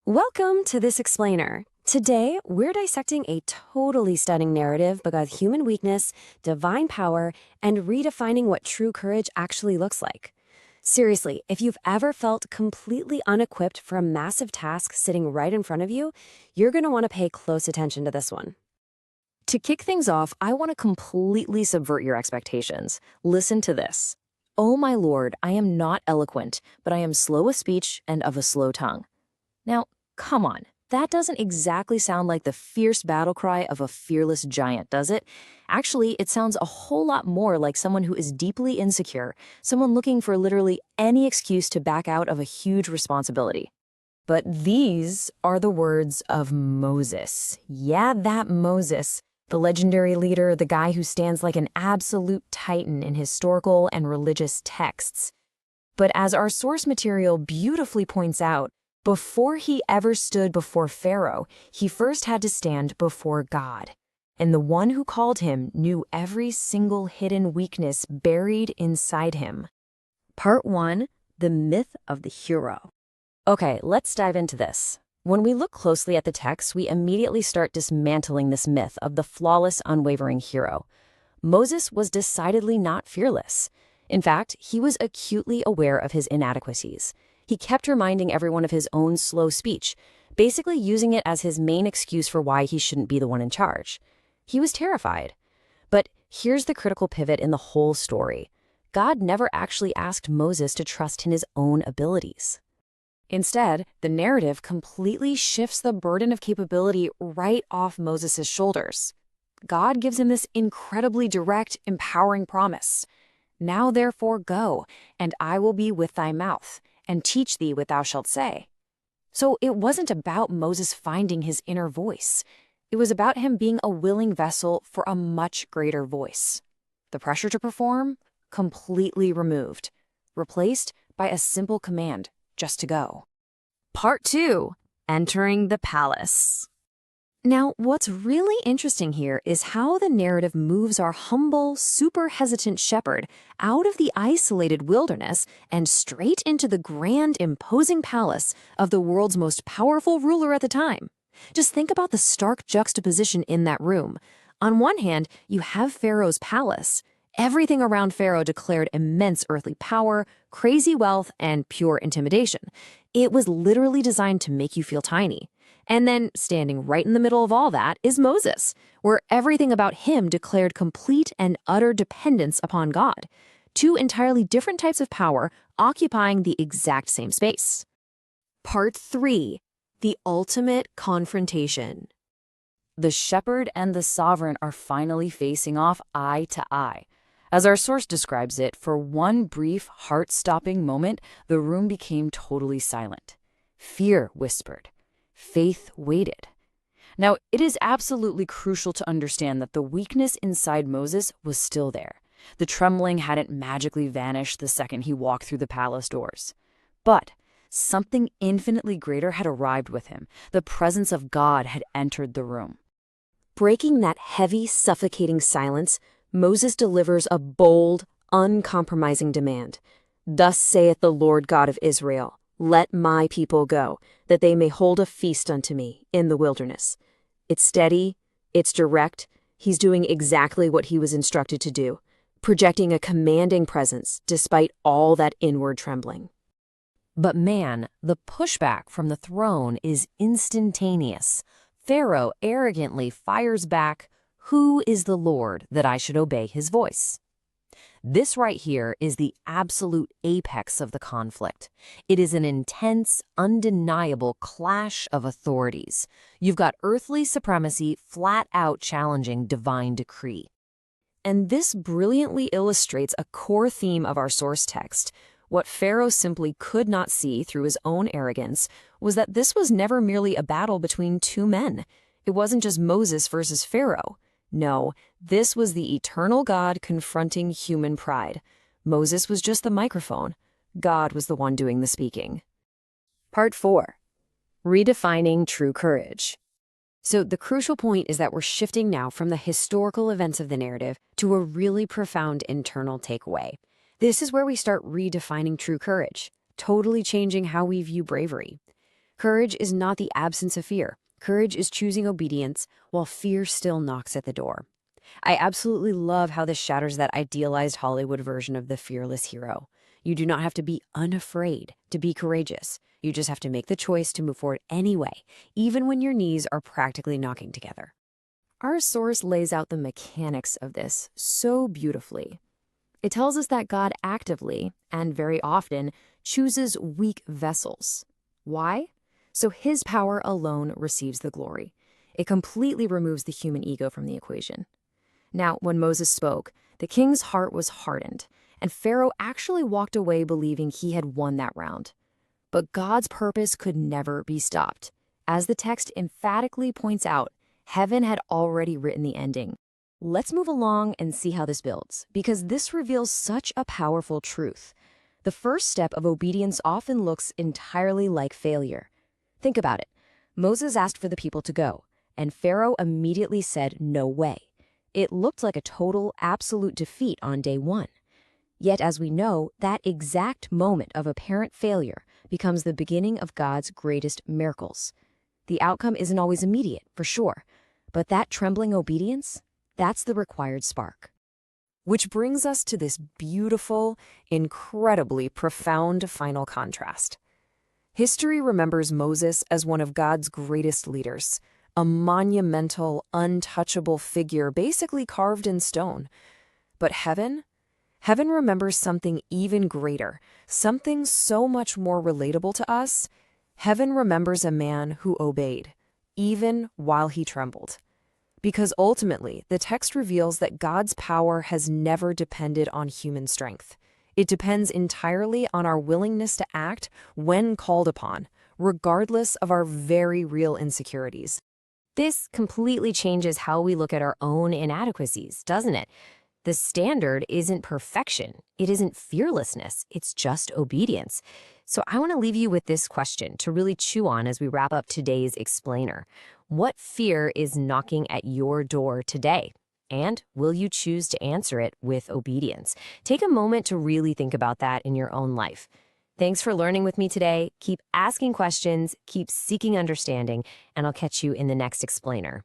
Welcome to This Explainer. Today, we're dissecting a totally stunning narrative about human weakness, divine power, and redefining what true courage actually looks like. Seriously, if you've ever felt completely unequipped for a massive task sitting right in front of you, you're going to want to pay close attention to this one. To kick things off, I want to completely subvert your expectations. Listen to this. "Oh my lord, I am not eloquent, but I am slow of speech and of a slow tongue." Now, come on, that doesn't exactly sound like the fierce battle cry of a fearless giant, does it? Actually, it sounds a whole lot more like someone who is deeply insecure, someone looking for literally any excuse to back out of a huge responsibility. But these are the words of Moses. Yeah, that Moses, the legendary leader, the guy who stands like an absolute titan in historical and religious texts. But as our source material beautifully points out, before he ever stood before Pharaoh, he first had to stand before God. And the one who called him knew every single hidden weakness buried inside him. Part 1, the myth of the hero. Okay, let's dive into this. When we look closely at the text, we immediately start dismantling this myth of the flawless, unwavering hero. Moses was decidedly not fearless. In fact, he was acutely aware of his inadequacies. He kept reminding everyone of his own slow speech, basically using it as his main excuse for why he shouldn't be the one in charge. He was terrified. But here's the critical pivot in the whole story. God never actually asked Moses to trust in his own abilities. Instead, the narrative completely shifts the burden of capability right off Moses' shoulders. God gives him this incredibly direct, empowering promise. "Now therefore go, and I will be with thy mouth, and teach thee what thou shalt say." So it wasn't about Moses finding his inner voice. It was about him being a willing vessel for a much greater voice. The pressure to perform? Completely removed. Replaced by a simple command, just to go. Part 2, entering the palace. Now, what's really interesting here is how the narrative moves our humble, super hesitant shepherd out of the isolated wilderness and straight into the grand, imposing palace of the world's most powerful ruler at the time. Just think about the stark juxtaposition in that room. On one hand, you have Pharaoh's palace. Everything around Pharaoh declared immense earthly power, crazy wealth, and pure intimidation. It was literally designed to make you feel tiny. And then, standing right in the middle of all that is Moses, where everything about him declared complete and utter dependence upon God. Two entirely different types of power occupying the exact same space. Part 3, the ultimate confrontation. The shepherd and the sovereign are finally facing off eye to eye. As our source describes it, for one brief, heart-stopping moment, the room became totally silent. Fear whispered. Faith waited. Now, it is absolutely crucial to understand that the weakness inside Moses was still there. The trembling hadn't magically vanished the second he walked through the palace doors. But something infinitely greater had arrived with him. The presence of God had entered the room. Breaking that heavy, suffocating silence, Moses delivers a bold, uncompromising demand. "Thus saith the Lord God of Israel, let my people go, that they may hold a feast unto me in the wilderness." It's steady, it's direct. He's doing exactly what he was instructed to do, projecting a commanding presence despite all that inward trembling. But man, the pushback from the throne is instantaneous. Pharaoh arrogantly fires back, "Who is the Lord that I should obey his voice?" This right here is the absolute apex of the conflict. It is an intense, undeniable clash of authorities. You've got earthly supremacy flat out challenging divine decree. And this brilliantly illustrates a core theme of our source text. What Pharaoh simply could not see through his own arrogance was that this was never merely a battle between two men. It wasn't just Moses versus Pharaoh. No, this was the eternal God confronting human pride. Moses was just the microphone. God was the one doing the speaking. Part 4, redefining true courage. So the crucial point is that we're shifting now from the historical events of the narrative to a really profound internal takeaway. This is where we start redefining true courage, totally changing how we view bravery. Courage is not the absence of fear. Courage is choosing obedience while fear still knocks at the door. I absolutely love how this shatters that idealized Hollywood version of the fearless hero. You do not have to be unafraid to be courageous. You just have to make the choice to move forward anyway, even when your knees are practically knocking together. Our source lays out the mechanics of this so beautifully. It tells us that God actively, and very often, chooses weak vessels. Why? So his power alone receives the glory. It completely removes the human ego from the equation. Now, when Moses spoke, the king's heart was hardened, and Pharaoh actually walked away believing he had won that round. But God's purpose could never be stopped. As the text emphatically points out, heaven had already written the ending. Let's move along and see how this builds, because this reveals such a powerful truth. The first step of obedience often looks entirely like failure. Think about it. Moses asked for the people to go, and Pharaoh immediately said, "No way." It looked like a total, absolute defeat on day one. Yet, as we know, that exact moment of apparent failure becomes the beginning of God's greatest miracles. The outcome isn't always immediate, for sure, but that trembling obedience, that's the required spark. Which brings us to this beautiful, incredibly profound final contrast. History remembers Moses as one of God's greatest leaders, a monumental, untouchable figure basically carved in stone. But heaven remembers something even greater, something so much more relatable to us. Heaven remembers a man who obeyed, even while he trembled. Because ultimately, the text reveals that God's power has never depended on human strength. It depends entirely on our willingness to act when called upon, regardless of our very real insecurities. This completely changes how we look at our own inadequacies, doesn't it? The standard isn't perfection. It isn't fearlessness. It's just obedience. So I want to leave you with this question to really chew on as we wrap up today's explainer. What fear is knocking at your door today? And will you choose to answer it with obedience? Take a moment to really think about that in your own life. Thanks for learning with me today. Keep asking questions, keep seeking understanding, and I'll catch you in the next explainer.